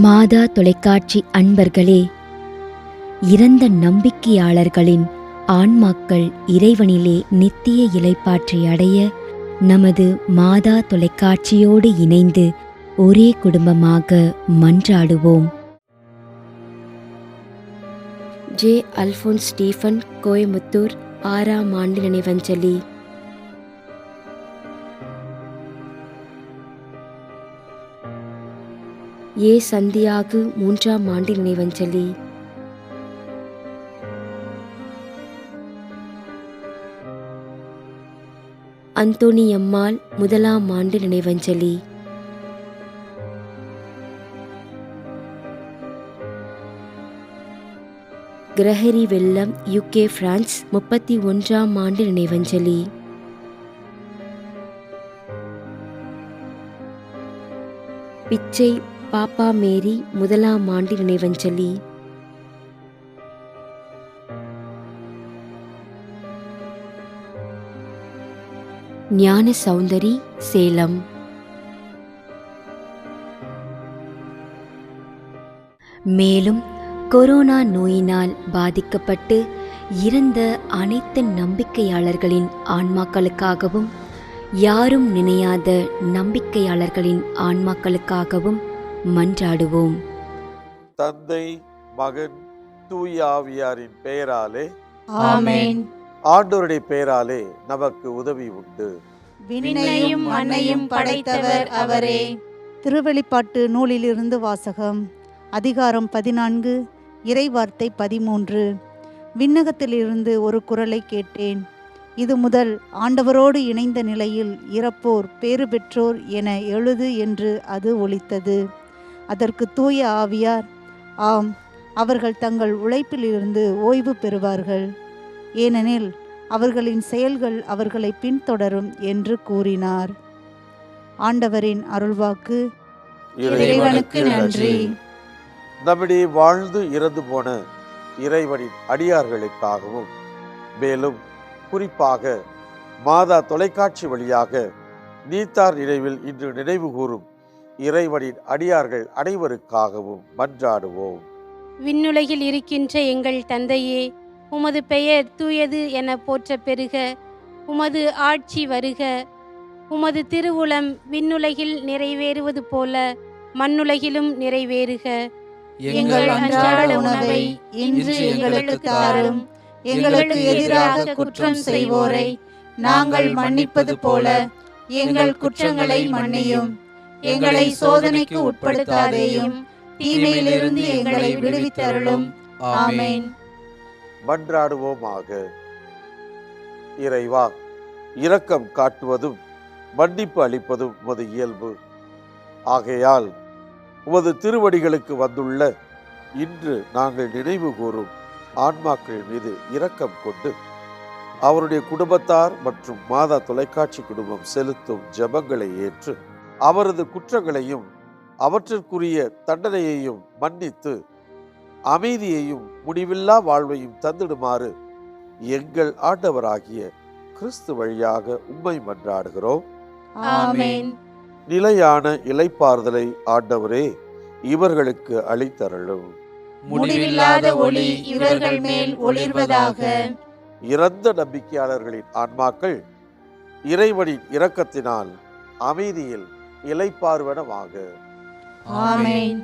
மாதா தொலைக்காட்சி அன்பர்களே, இறந்த நம்பிக்கையாளர்களின் ஆன்மாக்கள் இறைவனிலே நித்திய இளைப்பாற்றி அடைய நமது மாதா தொலைக்காட்சியோடு இணைந்து ஒரே குடும்பமாக மன்றாடுவோம். ஜே. அல்போன்ஸ் ஸ்டீஃபன், கோயம்புத்தூர், 6ஆம் ஆண்டு நினைவஞ்சலி. ஏ. சந்தியாகு, 3ஆம் ஆண்டு நினைவஞ்சலி. அந்தோணி அம்மாள், 1ஆம் ஆண்டு நினைவஞ்சலி. கிரஹரி வெல்லம், UK, பிரான்ஸ், 31ஆம் ஆண்டு நினைவஞ்சலி. பிச்சை பாப்பா மேரி, 1ஆம் ஆண்டு நினைவஞ்சலி. ஞான சௌந்தரி, சேலம். மேலும் கொரோனா நோயினால் பாதிக்கப்பட்டு இறந்த அனைத்து நம்பிக்கையாளர்களின் ஆன்மாக்களுக்காகவும், யாரும் நினையாத நம்பிக்கையாளர்களின் ஆன்மாக்களுக்காகவும் மன்றாடுவோம். தந்தை, மகன், தூய ஆவியாரின் பெயராலே ஆமென். ஆண்டவருடைய பெயராலே நமக்கு உதவி உண்டு. விண்ணையும் மண்ணையும் படைத்தவர் அவரே. திருவெளிப்பாட்டு நூலிலிருந்து வாசகம். அதிகாரம் 14, இறைவார்த்தை 13. விண்ணகத்திலிருந்து ஒரு குரலை கேட்டேன். இது முதல் ஆண்டவரோடு இணைந்த நிலையில் இறப்போர் பேறு பெற்றோர் என எழுது என்று அது ஒலித்தது. அதற்கு தூய ஆவியார், ஆம், அவர்கள் தங்கள் உழைப்பிலிருந்து ஓய்வு பெறுவார்கள், ஏனெனில் அவர்களின் செயல்கள் அவர்களை பின்தொடரும் என்று கூறினார். ஆண்டவரின் அருள்வாக்கு. இறைவனுக்கு நன்றி. நம்மிடையே வாழ்ந்து இறந்து போன இறைவனின் அடியார்களுக்காகவும், மேலும் குறிப்பாக மாதா தொலைக்காட்சி வழியாக நீத்தார் நினைவில் இன்று நினைவு கூறும் இறைவனின் அடியார்கள் அனைவருக்காகவும் மன்றாடுவோம். விண்ணுலகில் இருக்கின்ற எங்கள் தந்தையே, உமது பெயர் தூயது என போற்ற பெறுக. உமது ஆட்சி வருக. உமது திருவுளம் விண்ணுலகில் நிறைவேறுவது போல மண்ணுலகிலும் நிறைவேறுக. எங்கள் அன்றாட உணவை இன்று எங்களுக்கு தாரும். எங்களுக்கு எதிராக குற்றம் செய்வோரை நாங்கள் மன்னிப்பது போல எங்கள் குற்றங்களை மன்னியும். எங்களை சோதனைக்கு உட்படுத்தாதேயும், தீமையிலிருந்து எங்களை விடுவித்தருளும். ஆமென். மன்றாடுவோமாக. இறைவா, இரக்கம் காட்டுவதும் மன்னிப்பு அளிப்பதும் உமது இயல்பு. ஆகையால் உமது திருவடிகளுக்கு வந்துள்ள இன்று நாங்கள் நினைவு கூறும் ஆன்மாக்கள் மீது இரக்கம் கொண்டு அவருடைய குடும்பத்தார் மற்றும் மாதா தொலைக்காட்சி குடும்பம் செலுத்தும் ஜெபங்களை ஏற்று அவரது குற்றங்களையும் அவற்றிற்குரிய தண்டனையையும் மன்னித்து அமைதியையும் முடிவில்லா வாழ்வையும் தந்திடுமாறு எங்கள் ஆண்டவராகிய கிறிஸ்து வழியாக உம்மை மன்றாடுகிறோம். ஆமென். நிலையான இளைப்பாறுதலை ஆண்டவரே இவர்களுக்கு அளித்தருளும். முடிவில்லாத ஒளி இவர்கள் மேல் ஒளிர்வதாக. இறந்த நம்பிக்கையாளர்களின் ஆன்மாக்கள் இறைவனின் இரக்கத்தினால் அமைதியில் இளைப்பாறுவனவாக. ஆமென்.